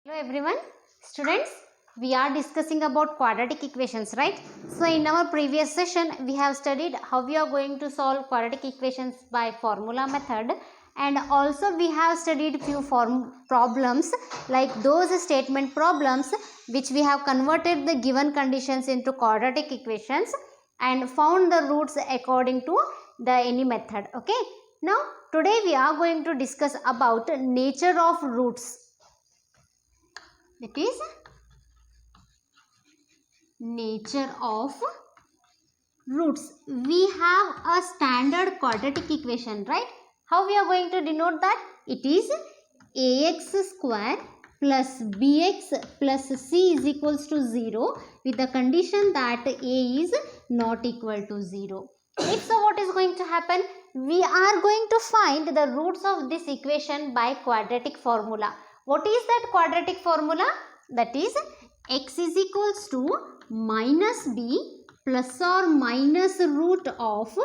Hello everyone, students, we are discussing about quadratic equations, right? So in our previous session we have studied how we are going to solve quadratic equations by formula method, and also we have studied few problems like those statement problems which we have converted the given conditions into quadratic equations and found the roots according to the any method. Okay, now today we are going to discuss about nature of roots. That is nature of roots. We have a standard quadratic equation, right? How we are going to denote that? It is ax square plus bx plus c is equals to 0 with the condition that a is not equal to 0. If so, what is going to happen? We are going to find the roots of this equation by quadratic formula. What is that quadratic formula? That is x is equals to minus b plus or minus root of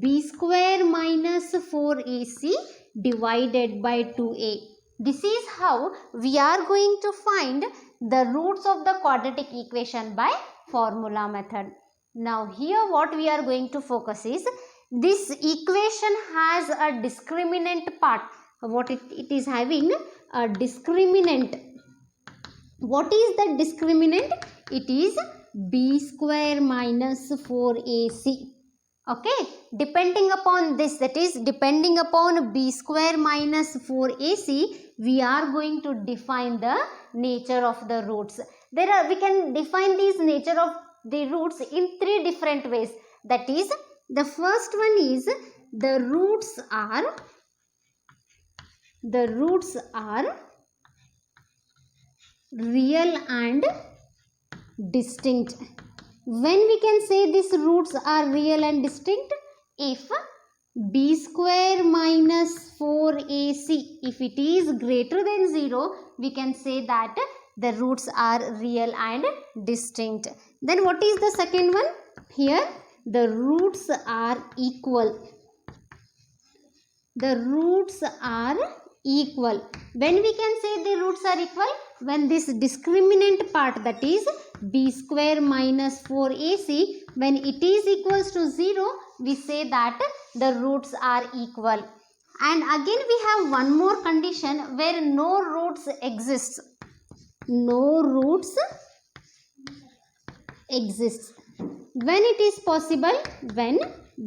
b square minus 4ac divided by 2a. This is how we are going to find the roots of the quadratic equation by formula method. Now here what we are going to focus is this equation has a discriminant part. What it is having a discriminant. What is the discriminant? It is b square minus 4ac. Okay, depending upon this, that is depending upon b square minus 4ac, we are going to define the nature of the roots. We can define these nature of the roots in three different ways. That is, the first one is the roots are real and distinct. When we can say these roots are real and distinct? If b square minus 4ac, if it is greater than 0, we can say that the roots are real and distinct. Then what is the second one? Here the roots are equal. The roots are equal. When we can say the roots are equal? When this discriminant part, that is b square minus 4ac, when it is equals to 0, we say that the roots are equal. And again we have one more condition where no roots exist. No roots exist. When it is possible? When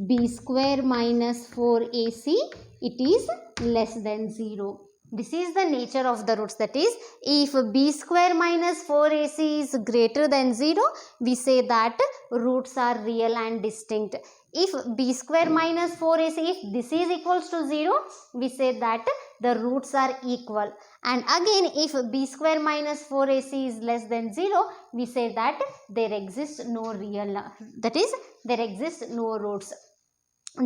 b square minus 4ac, it is less than 0. This is the nature of the roots. That is, if b square minus 4ac is greater than 0, we say that roots are real and distinct. If b square minus 4ac, if this is equals to 0, we say that the roots are equal. And again, if b square minus 4ac is less than 0, we say that there exists no real, that is, there exists no roots.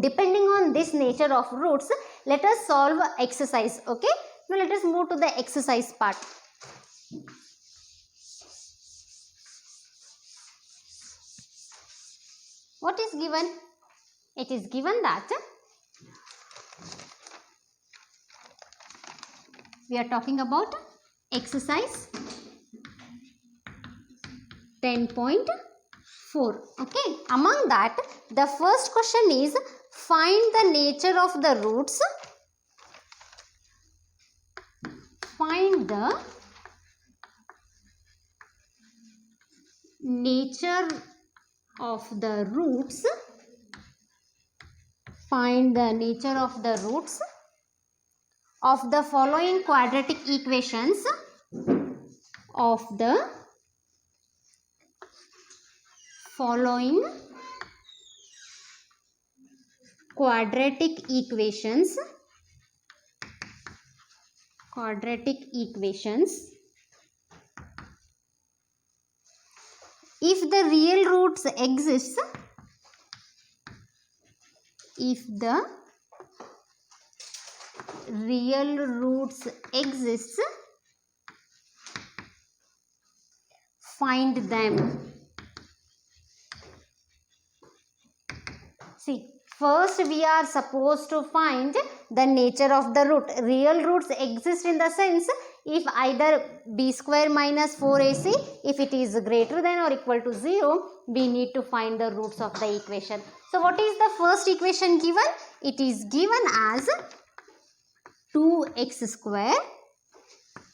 Depending on this nature of roots, let us solve exercise. Okay, now let us move to the exercise part. What is given? It is given that we are talking about exercise 10.4. Okay, among that the first question is find the nature of the roots. Find the nature of the roots. Find the nature of the roots of the following quadratic equations. Of the following quadratic equations. If the real roots exist, if the real roots exist, find them. See, first we are supposed to find the nature of the root. Real roots exist in the sense if either b square minus 4ac, if it is greater than or equal to 0, we need to find the roots of the equation. So what is the first equation given? It is given as 2x square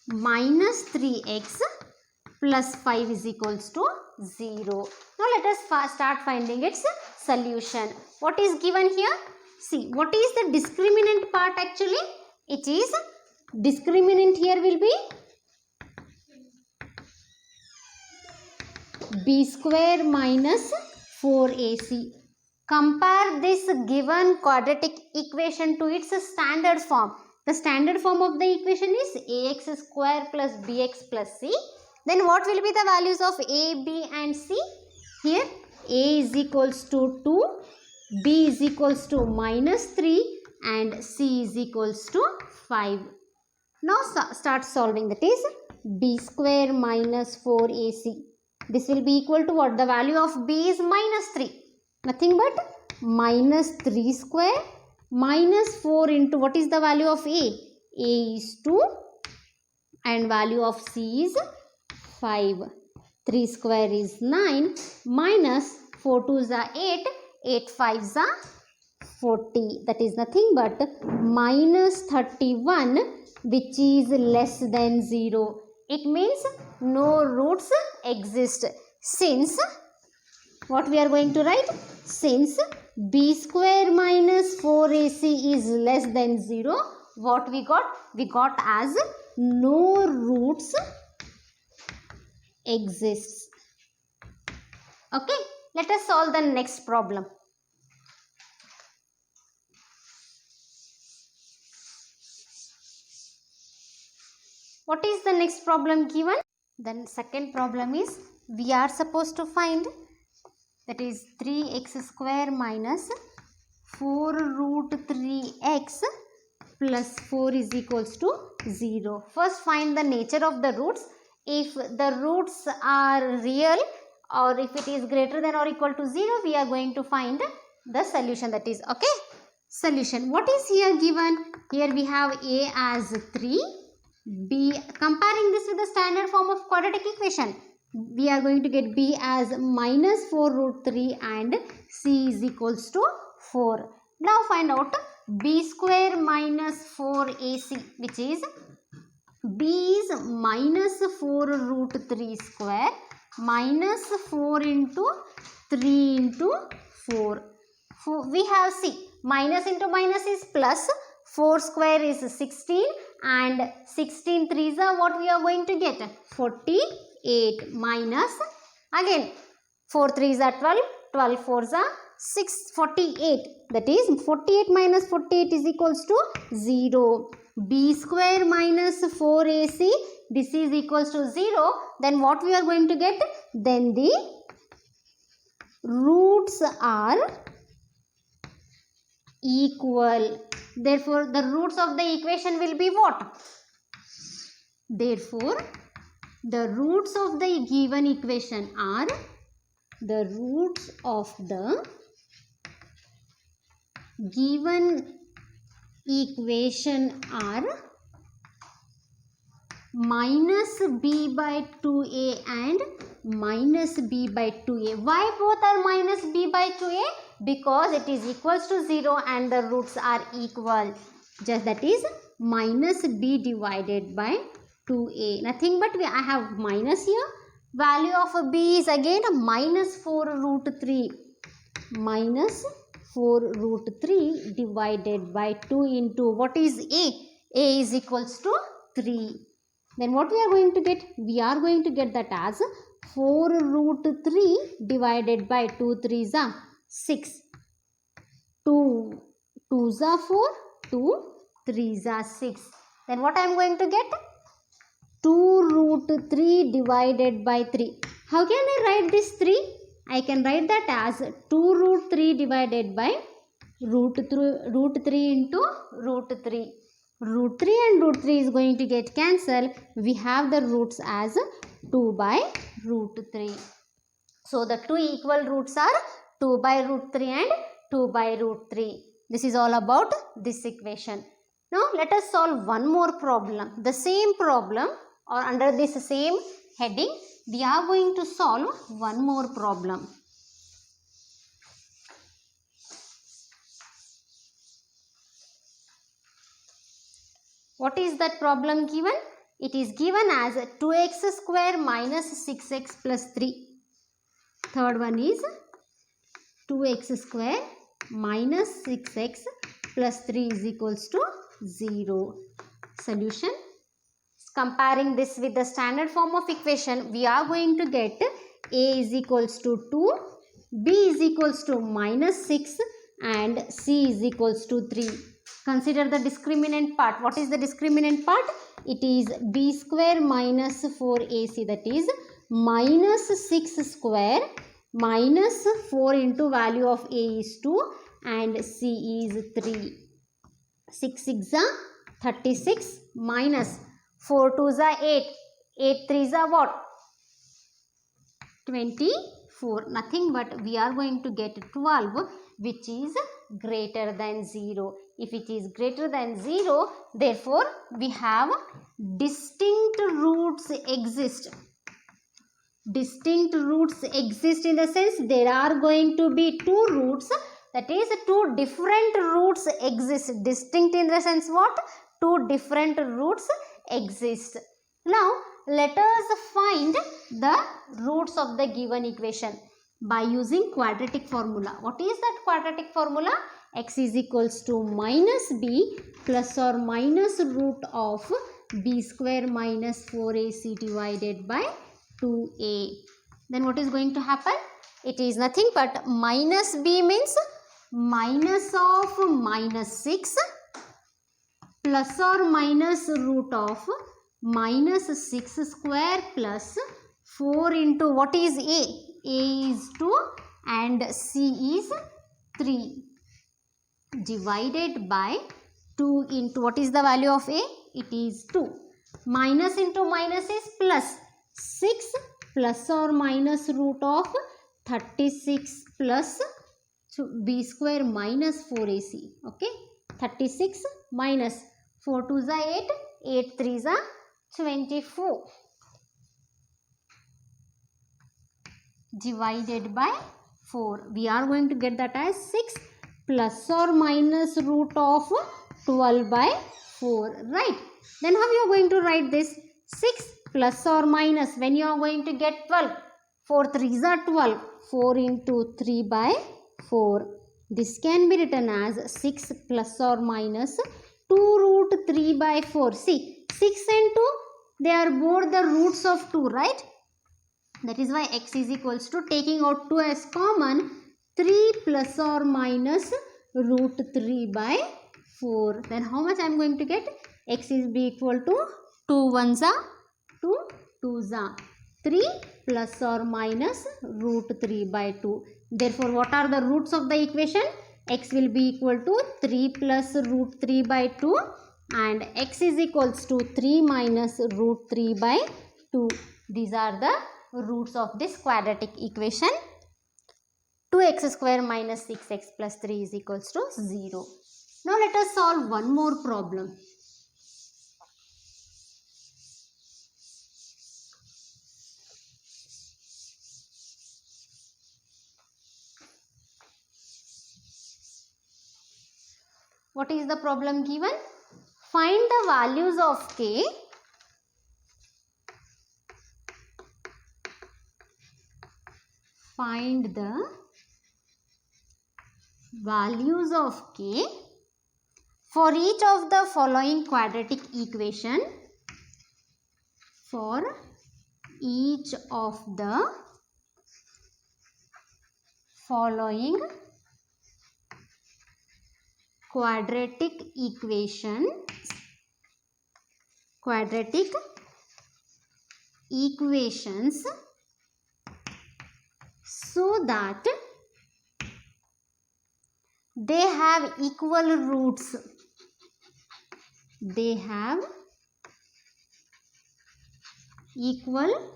minus 3x plus 5 is equals to 0. Now let us start finding its solution. What is given here? See, what is the discriminant part actually? It is, discriminant here will be b square minus 4ac. Compare this given quadratic equation to its standard form. The standard form of the equation is ax square plus bx plus c. Then what will be the values of a, b and c? Here a is equals to 2, b is equals to minus 3 and c is equals to 5. Now start solving. That is b square minus 4ac. This will be equal to what? The value of b is minus 3. Nothing but minus 3 square minus 4 into what is the value of a? A is 2 and value of c is 5. 3 square is 9 minus 4 2s are 8. 8 5s are 40. That is nothing but minus 31, which is less than 0. It means no roots exist. Since, what we are going to write? Since b square minus 4ac is less than 0, what we got? We got as no roots exists. Okay, let us solve the next problem. What is the next problem given? Then second problem is, we are supposed to find, that is 3x square minus 4 root 3x plus 4 is equals to 0. First find the nature of the roots. If the roots are real or if it is greater than or equal to 0, we are going to find the solution. That is, okay, solution. What is here given? Here we have a as 3, b, comparing this with the standard form of quadratic equation, we are going to get b as minus 4 root 3 and c is equals to 4. Now find out b square minus 4ac, which is b is minus 4 root 3 square minus 4 into 3 into 4. We have, see, minus into minus is plus, 4 square is 16 and 16 3s are what we are going to get? 48 minus, again 4 3s are 12, 12 4s are 48. That is 48 minus 48 is equals to 0. B square minus 4ac, this is equals to 0. Then what we are going to get? Then the roots are equal. Therefore, the roots of the equation will be what? Therefore, the roots of the given equation are, the roots of the given equation are minus b by 2a and minus b by 2a. Why both are minus b by 2a? Because it is equals to 0 and the roots are equal. Just that is minus b divided by 2a. Nothing but I have minus here. Value of b is again minus 4 root 3. Minus 4 root 3 divided by 2 into what is a? A is equals to 3. Then what we are going to get? We are going to get that as 4 root 3 divided by 2 3s are 6. 2 2s are 4, 2 3s are 6. Then what I am going to get? 2 root 3 divided by 3. How can I write this 3? I can write that as 2 root 3 divided by root 3 into root 3. Root 3 and root 3 is going to get cancelled. We have the roots as 2 by root 3. So the two equal roots are 2 by root 3 and 2 by root 3. This is all about this equation. Now let us solve one more problem. The same problem, or under this same heading, we are going to solve one more problem. What is that problem given? It is given as 2x square minus 6x plus 3. Third one is 2x square minus 6x plus 3 is equals to 0. Solution. Comparing this with the standard form of equation, we are going to get a is equals to 2, b is equals to minus 6 and c is equals to 3. Consider the discriminant part. What is the discriminant part? It is b square minus 4ac, that is minus 6 square minus 4 into value of a is 2 and c is 3. 6 6 are 36 minus 4 2s are 8. 8 3s are what? 24. Nothing but we are going to get 12, which is greater than 0. If it is greater than 0, therefore we have distinct roots exist. Distinct roots exist in the sense there are going to be two roots, that is two different roots exist. Distinct in the sense what? Two different roots exist. Now let us find the roots of the given equation by using quadratic formula. What is that quadratic formula? X is equals to minus b plus or minus root of b square minus 4ac divided by 2a. Then what is going to happen? It is nothing but minus b means minus of minus 6 plus or minus root of minus 6 square plus 4 into what is a? A is 2 and c is 3 divided by 2 into what is the value of a? It is 2. Minus into minus is plus. 6 plus or minus root of 36 plus b square minus 4ac. Okay. 36 minus 4 2s are 8. 8 3s are 24. Divided by 4. We are going to get that as 6 plus or minus root of 12 by 4. Right. Then how you are going to write this? 6 plus or minus, when you are going to get 12. 4 3s are 12. 4 into 3 by 4. This can be written as 6 plus or minus 2 root 3 by 4. See, 6 and 2, they are both the roots of 2, right? That is why x is equals to, taking out 2 as common, 3 plus or minus root 3 by 4. Then how much I am going to get? X is be equal to 2 1s are 2 2s are 3 plus or minus root 3 by 2. Therefore, what are the roots of the equation? X will be equal to 3 plus root 3 by 2 and x is equals to 3 minus root 3 by 2. These are the roots of this quadratic equation. 2x square minus 6x plus 3 is equals to 0. Now let us solve one more problem. What is the problem given? Find the values of k find the values of k for each of the following quadratic equation. For each of the following quadratic equations so that they have equal roots. They have equal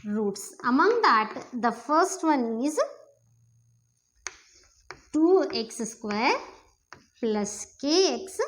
roots. Among that, the first one is 2x square plus kx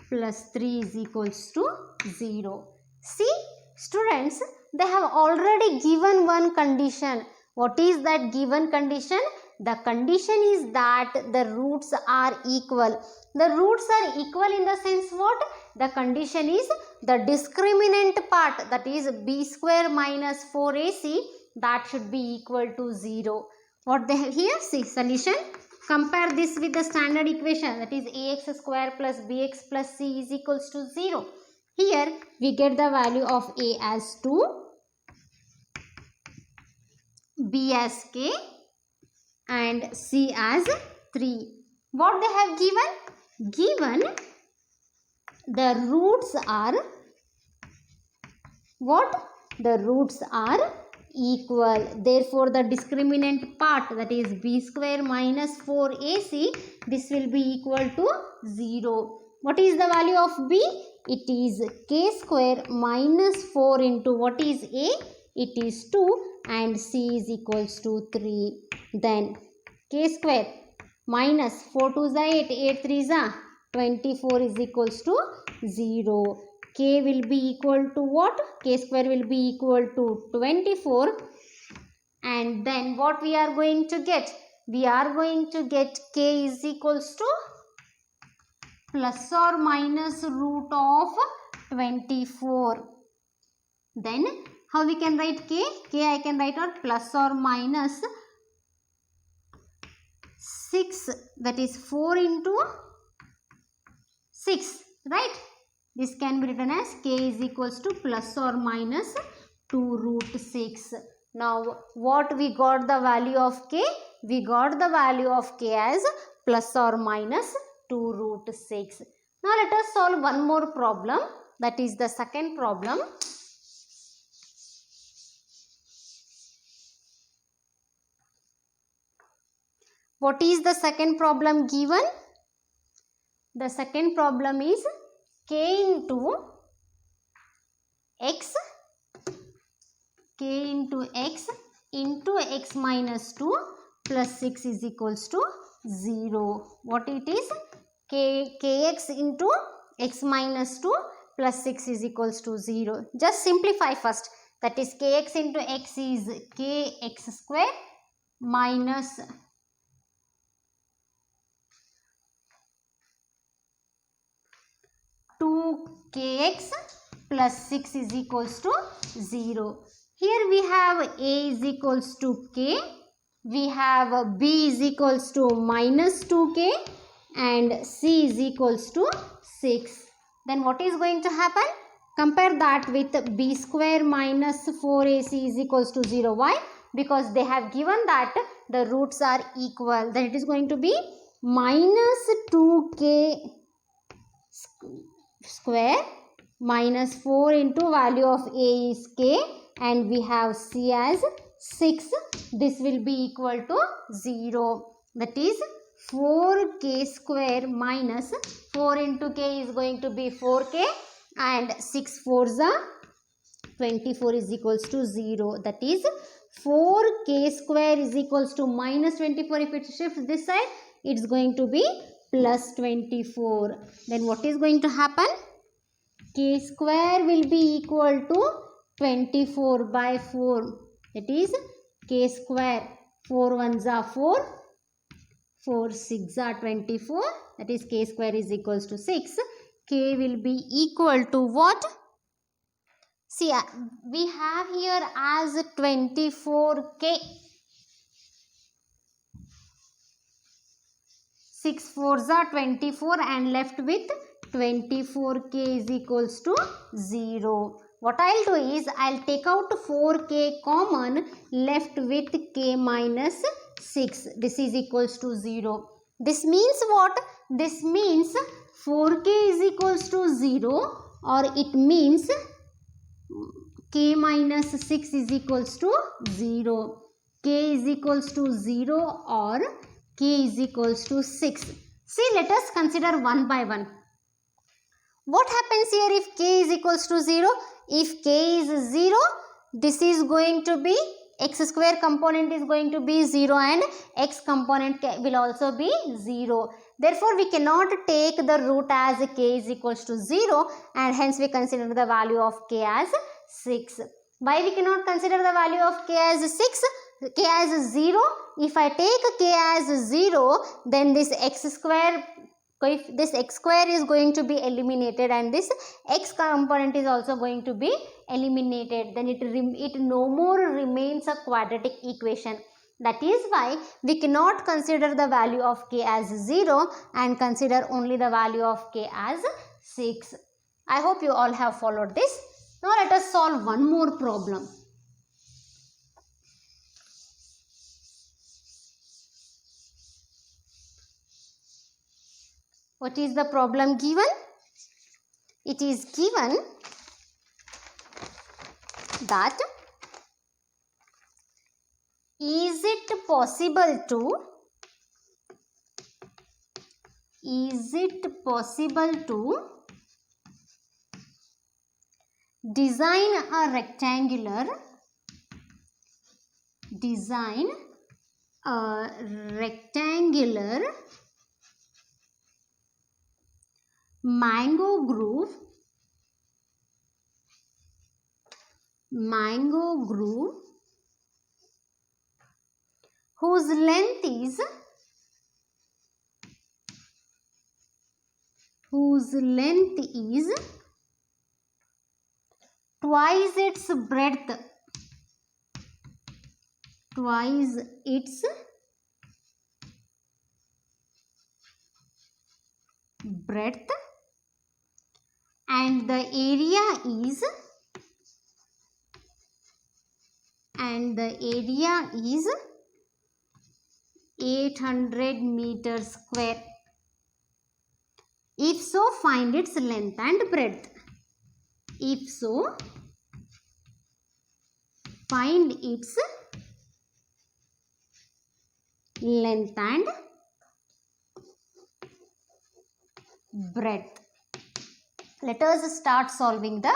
plus 3 is equals to 0. See, students, they have already given one condition. What is that given condition? The condition is that the roots are equal. The roots are equal in the sense what? The condition is the discriminant part, that is b square minus 4ac, that should be equal to 0. What they have here? See, solution. Compare this with the standard equation, that is ax square plus bx plus c is equals to 0. Here we get the value of a as 2, b as k and c as 3. What they have given? Given the roots are what? The roots are equal. Therefore, the discriminant part, that is b square minus 4ac, this will be equal to 0. What is the value of b? It is k square minus 4 into what is a? It is 2 and c is equals to 3. Then k square minus 4 2 is 8, 8 3 is 24 is equals to 0. K will be equal to what? K square will be equal to 24. And then what we are going to get? We are going to get k is equals to plus or minus root of 24. Then how we can write k? K I can write out plus or minus 6, that is 4 into 6, right? This can be written as k is equals to plus or minus 2 root 6. Now what we got the value of k? We got the value of k as plus or minus 2 root 6. Now let us solve one more problem, that is the second problem. What is the second problem given? The second problem is k into x into x minus 2 plus 6 is equals to 0. What it is? Kx into x minus 2 plus 6 is equals to 0. Just simplify first. That is kx into x is kx square minus 2kx plus 6 is equals to 0. Here we have a is equals to k, we have b is equals to minus 2k and c is equals to 6. Then what is going to happen? Compare that with b square minus 4ac is equals to 0. Why? Because they have given that the roots are equal. Then it is going to be minus 2k square minus 4 into value of a is k and we have c as 6. This will be equal to 0. That is 4k square minus 4 into k is going to be 4k and 6 4s are 24 is equals to 0. That is 4k square is equals to minus 24. If it shifts this side, it's going to be plus 24. Then what is going to happen? K square will be equal to 24 by 4. That is k square. 4 1s are 4. 4 6 are 24. That is k square is equals to 6. K will be equal to what? See, we have here as 24k. 6 4s are 24 and left with 24k is equals to 0. What I'll do is I'll take out 4k common, left with k minus 6. This is equals to 0. This means what? This means 4k is equals to 0 or it means k minus 6 is equals to 0. K is equals to 0 or k is equals to 6. See, let us consider one by one. What happens here if k is equals to 0? If k is 0, this is going to be x square component is going to be 0 and x component will also be 0. Therefore, we cannot take the root as k is equals to 0 and hence we consider the value of k as 6. Why we cannot consider the value of k as 6? K as 0. If I take k as 0, then this x square is going to be eliminated and this x component is also going to be eliminated. Then it no more remains a quadratic equation. That is why we cannot consider the value of k as 0 and consider only the value of k as 6. I hope you all have followed this. Now let us solve one more problem. What is the problem given? It is given that is it possible to design a rectangular mango groove whose length is twice its breadth and the area is 800 meters square. If so, find its length and breadth. If so, find its length and breadth. Let us start solving the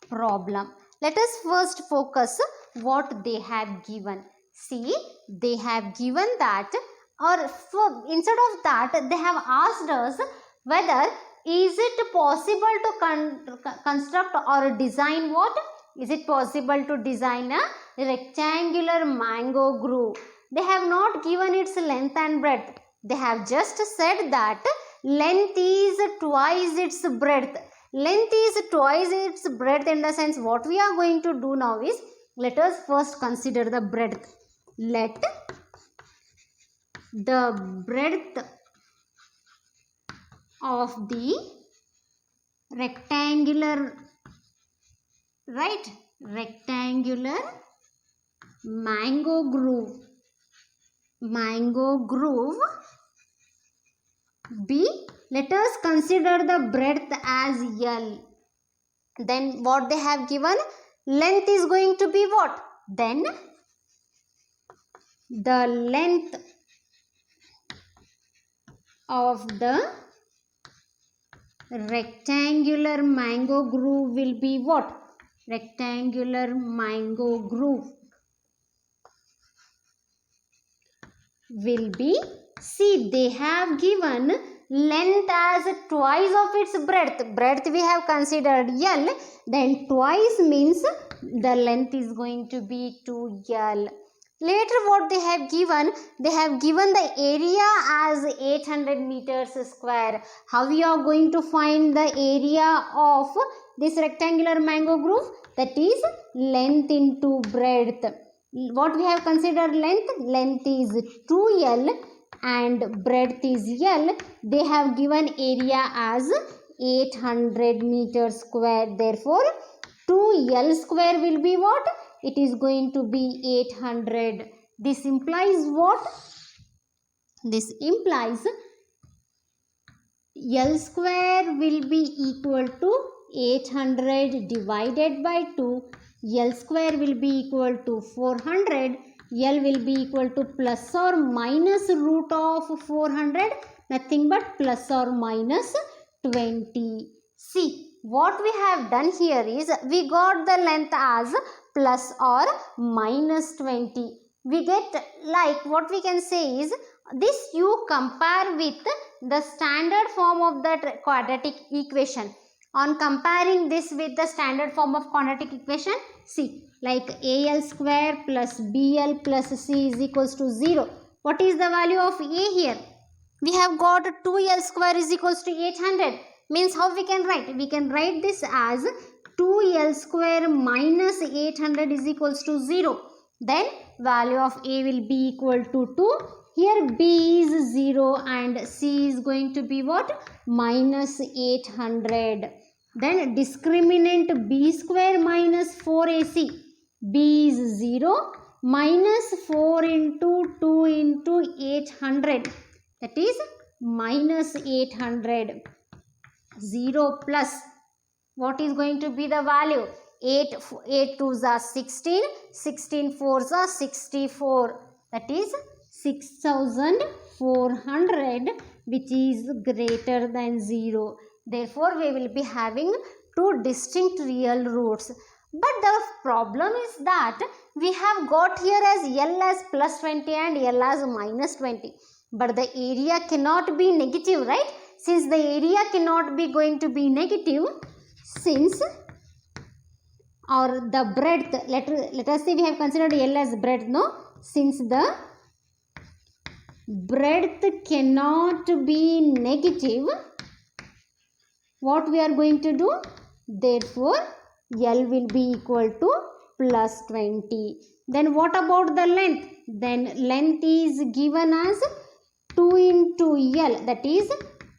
problem. Let us first focus what they have given. See, they have given that, or instead of that, they have asked us whether is it possible to construct or design what? Is it possible to design a rectangular mango groove? They have not given its length and breadth. They have just said that length is twice its breadth. Length is twice its breadth in the sense what we are going to do now is, let us first consider the breadth. Let the breadth of the rectangular mango groove be, let us consider the breadth as L. Then what they have given, length is going to be what? Then the length of the rectangular mango groove will be what? Rectangular mango groove will be, see, they have given length as twice of its breadth. Breadth we have considered L, then twice means the length is going to be 2L. Later what they have given the area as 800 meters square. How we are going to find the area of this rectangular mango groove? That is length into breadth. What we have considered length? Length is 2L and breadth is L. They have given area as 800 meters square. Therefore, 2L square will be what? It is going to be 800. This implies what? This implies L square will be equal to 800 divided by 2. L square will be equal to 400. L will be equal to plus or minus root of 400. Nothing but plus or minus 20. See, what we have done here is we got the length as plus or minus 20. We get, like, what we can say is this you compare with the standard form of that quadratic equation. On comparing this with the standard form of quadratic equation, see, like AL square plus BL plus C is equals to 0. What is the value of A here? We have got 2L square is equals to 800. Means how we can write? We can write this as 2L square minus 800 is equals to 0. Then value of A will be equal to 2. Here B is 0 and C is going to be what? Minus 800. Then discriminant B square minus 4AC. B is 0 minus 4 into 2 into 800. That is minus 800. 0 plus. What is going to be the value? 8 2s are 16. 16 4s are 64. That is 6400, which is greater than 0. Therefore, we will be having two distinct real roots. But the problem is that we have got here as L as plus 20 and L as minus 20. But the area cannot be negative, right? Since the area cannot be going to be negative, since or the breadth, let us say we have considered L as breadth, no? Since the breadth cannot be negative, what we are going to do? Therefore, L will be equal to plus 20. Then what about the length? Then length is given as 2 into L, that is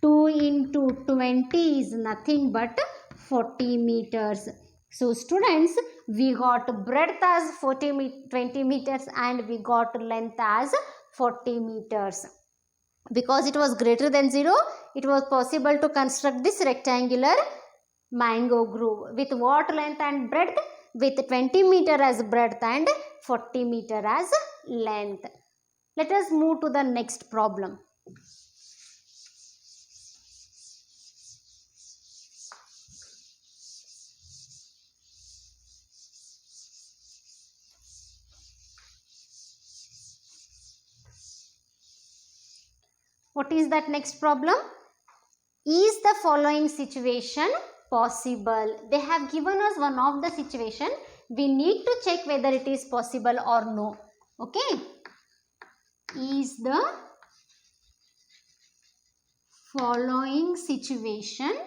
2 into 20 is nothing but 40 meters. So students, we got breadth as 20 meters and we got length as 40 meters. Because it was greater than 0, it was possible to construct this rectangular mango groove. With what length and breadth? With 20 meter as breadth and 40 meter as length. Let us move to the next problem. What is that next problem? Is the following situation possible? They have given us one of the situation. We need to check whether it is possible or no. Okay. Is the following situation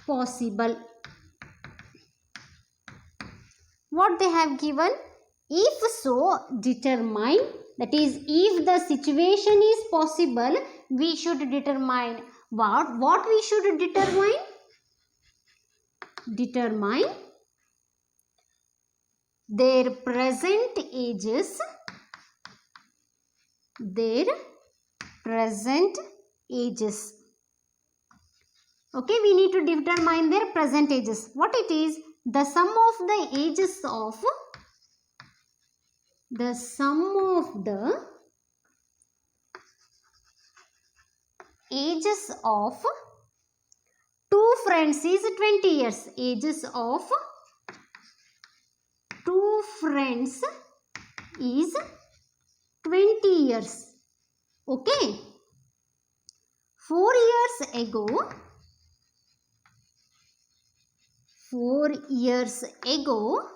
possible? What they have given? If so, determine. That is, if the situation is possible, we should determine what we should determine? Determine their present ages. Their present ages. Okay, we need to determine their present ages. What it is? The sum of the ages of two friends is 20 years. Ages of two friends is 20 years. Okay. 4 years ago,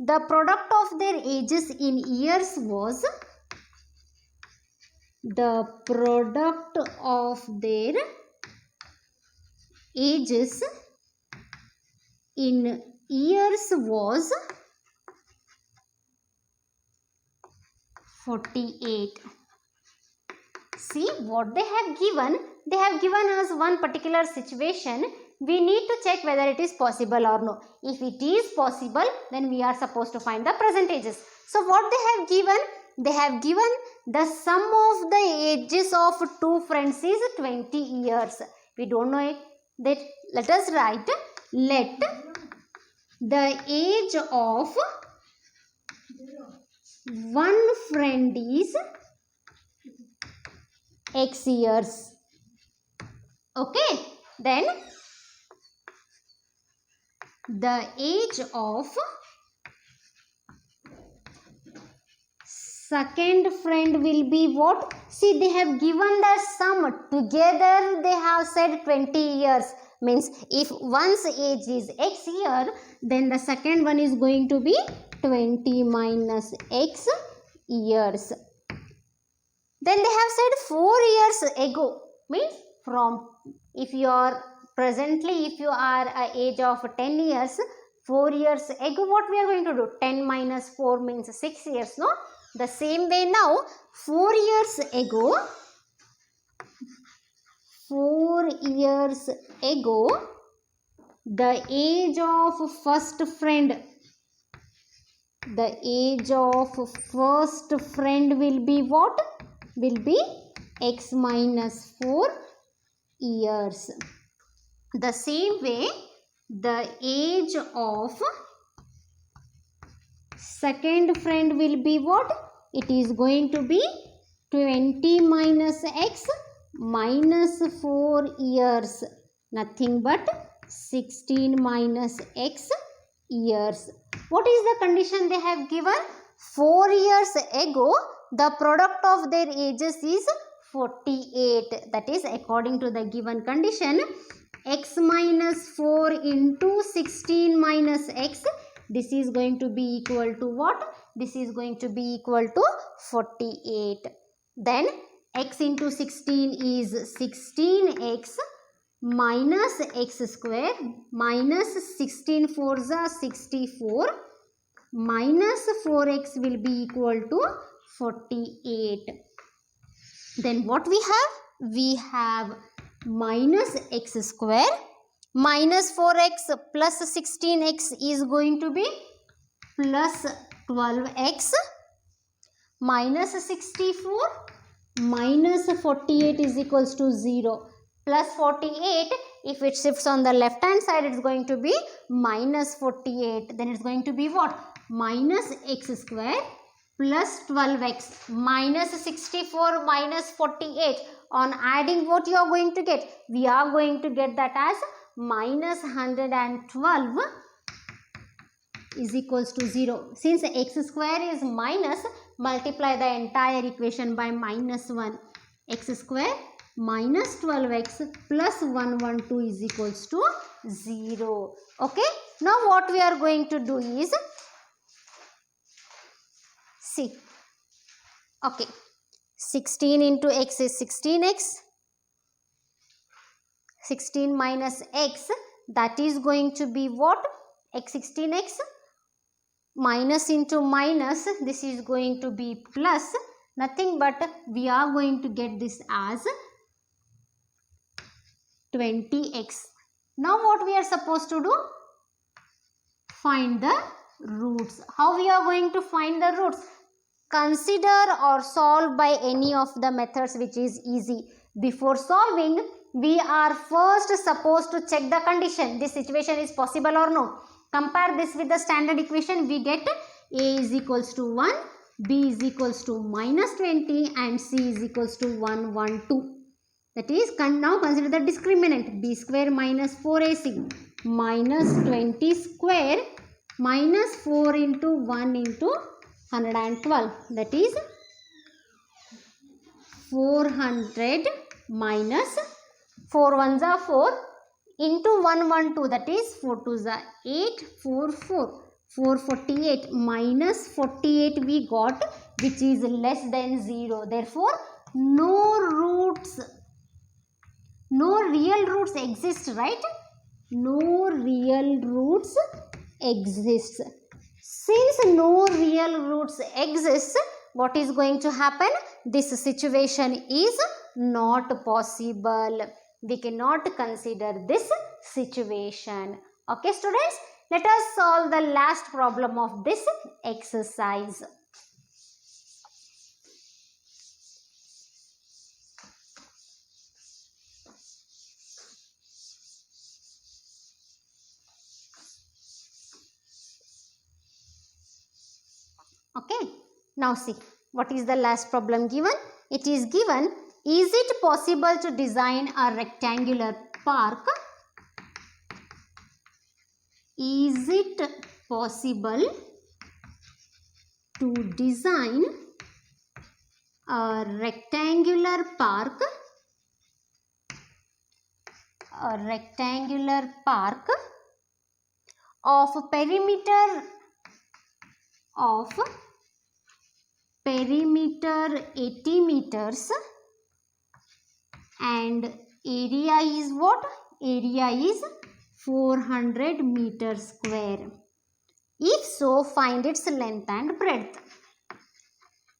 the product of their ages in years was, the product of their ages in years was 48. See what they have given. They have given us one particular situation. We need to check whether it is possible or no. If it is possible, then we are supposed to find the percentages. So what they have given? They have given the sum of the ages of two friends is 20 years. We don't know it. That let us write, let the age of one friend is X years. Okay. Then the age of second friend will be what? See, they have given the sum together. They have said 20 years. Means if one's age is x year, then the second one is going to be 20 minus x years. Then they have said 4 years ago. Means from, if you are presently, if you are at age of 10 years, 4 years ago, what we are going to do? 10 minus 4 means 6 years, no? The same way now, 4 years ago, 4 years ago, the age of first friend, the age of first friend will be what? Will be x minus 4 years. The same way, the age of second friend will be what? It is going to be 20 minus x minus 4 years. Nothing but 16 minus x years. What is the condition they have given? 4 years ago, the product of their ages is 48. That is according to the given condition. X minus 4 into 16 minus x, this is going to be equal to what? This is going to be equal to 48. Then x into 16 is 16x minus x square minus 16 4s are 64 minus 4x will be equal to 48. Then what we have? We have minus x square minus 4x plus 16x is going to be plus 12x minus 64 minus 48 is equals to 0. Plus 48, if it shifts on the left hand side, it's going to be minus 48. Then it's going to be what? Minus x square plus 12x minus 64 minus 48. On adding, what you are going to get? We are going to get that as minus 112 is equals to 0. Since x square is minus, multiply the entire equation by minus 1. X square minus 12x plus 112 is equals to 0. Okay. Now what we are going to do is, see. Okay. 16 into x is 16x. 16 minus x, that is going to be what? X 16x minus into minus, this is going to be plus. Nothing but we are going to get this as 20x. Now what we are supposed to do? Find the roots. How we are going to find the roots? Consider or solve by any of the methods which is easy. Before solving, we are first supposed to check the condition. This situation is possible or no. Compare this with the standard equation. We get a is equals to 1, b is equals to minus 20 and c is equals to 1, 1, 2. That is, now consider the discriminant. B square minus 4ac minus 20 square minus 4 into 1 into 112. That is 400 minus 4 ones are 4 into 112. That is 4 twos are 8, 4, 4. 448 minus 48 we got, which is less than 0. Therefore, no roots. No real roots exist, right? No real roots exist. Since no real roots exist, what is going to happen? This situation is not possible. We cannot consider this situation. Okay, students? Let us solve the last problem of this exercise. Okay, now see, what is the last problem given? It is given, is it possible to design a rectangular park? Is it possible to design a rectangular park of perimeter 80 meters and area is what? Area is 400 meters square. If so, find its length and breadth.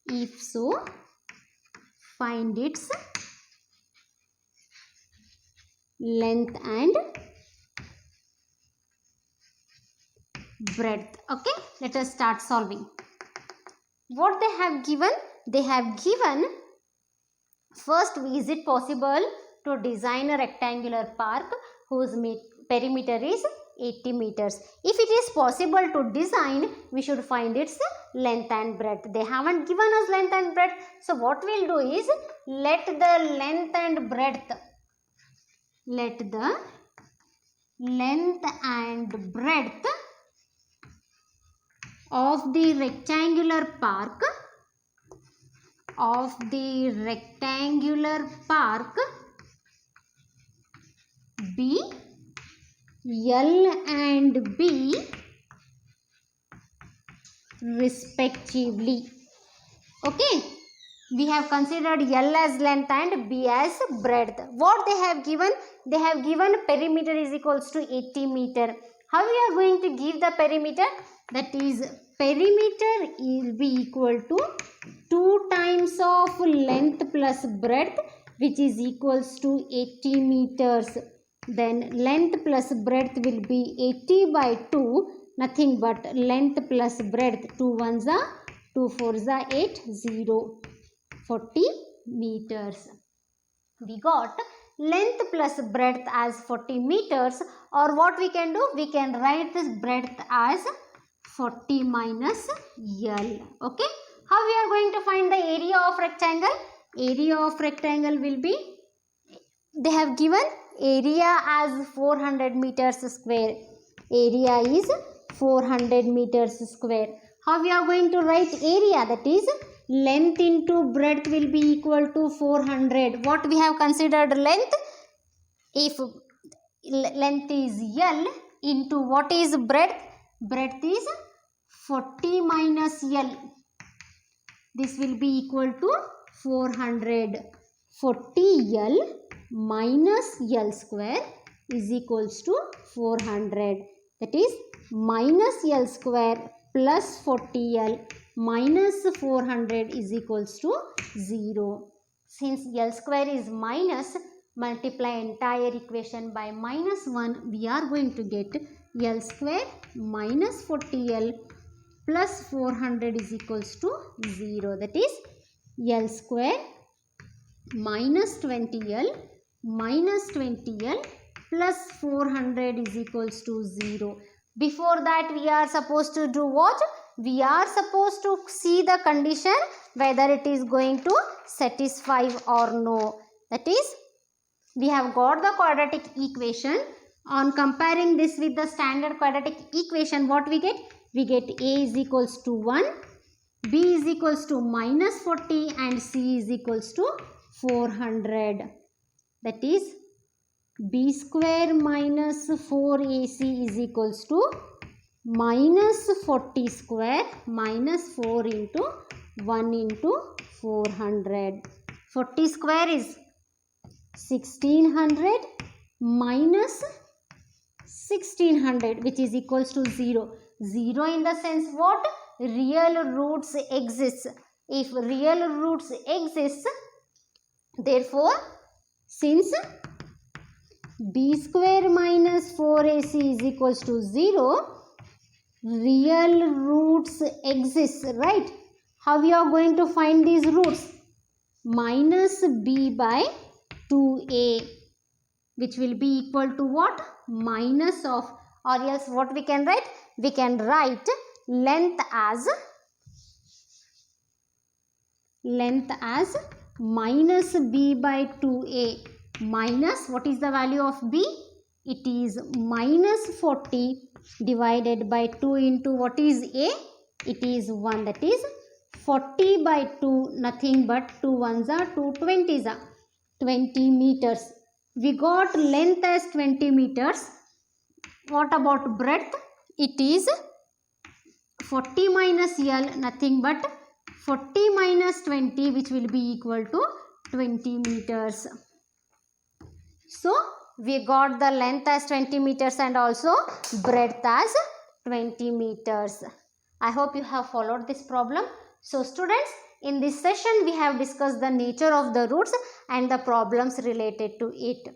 If so, find its length and breadth. Okay, let us start solving. What they have given? They have given, first, is it possible to design a rectangular park whose perimeter is 80 meters. If it is possible to design, we should find its length and breadth. They haven't given us length and breadth. So what we'll do is, let the length and breadth of the rectangular park be L and B respectively. Okay, we have considered L as length and B as breadth. What they have given? They have given perimeter is equals to 80 meter. How we are going to give the perimeter? That is, perimeter will be equal to 2 times of length plus breadth, which is equals to 80 meters. Then length plus breadth will be 80 by 2, nothing but length plus breadth. 2 ones are 2 fours are 8, 0, 40 meters. We got length plus breadth as 40 meters, or what we can do? We can write this breadth as 40 minus L. Okay. How we are going to find the area of rectangle? Area of rectangle will be, they have given area as 400 meters square. Area is 400 meters square. How we are going to write area? That is, length into breadth will be equal to 400. What we have considered length? If length is L into what is breadth? Breadth is 40 minus L. This will be equal to 400. 40 L minus L square is equals to 400. That is, minus L square plus 40L minus 400 is equals to 0. Since L square is minus, multiply entire equation by minus 1. We are going to get L square minus 40L plus 400 is equals to 0. That is, L square minus 20L minus 20L plus 400 is equals to 0. Before that, we are supposed to do what? We are supposed to see the condition whether it is going to satisfy or no. That is, we have got the quadratic equation. On comparing this with the standard quadratic equation, what we get? We get A is equals to 1, B is equals to minus 40 and C is equals to 400. That is, B square minus 4AC is equals to minus 40 square minus 4 into 1 into 400. 40 square is 1600 minus 1600, which is equals to 0. 0 in the sense what? Real roots exist. If real roots exist, therefore, since B square minus 4AC is equals to 0, real roots exist, right? How we are going to find these roots? Minus B by 2A, which will be equal to what? Minus of, or else what we can write? We can write length as minus B by 2A. Minus, what is the value of B? It is minus 40 divided by 2 into what is A? It is 1. That is 40 by 2, nothing but 2 ones are 2 20s are 20 meters. We got length as 20 meters. What about breadth? It is 40 minus L, nothing but 40 minus 20, which will be equal to 20 meters. So, we got the length as 20 meters and also breadth as 20 meters. I hope you have followed this problem. So, students, in this session, we have discussed the nature of the roots and the problems related to it.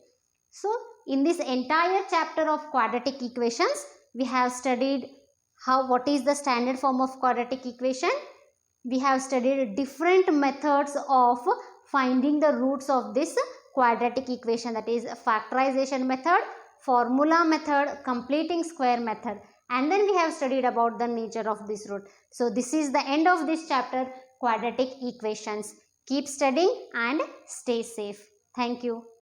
So, in this entire chapter of quadratic equations, we have studied what is the standard form of quadratic equation. We have studied different methods of finding the roots of this quadratic equation, that is factorization method, formula method, completing square method, and then we have studied about the nature of this root. So this is the end of this chapter, quadratic equations. Keep studying and stay safe. Thank you.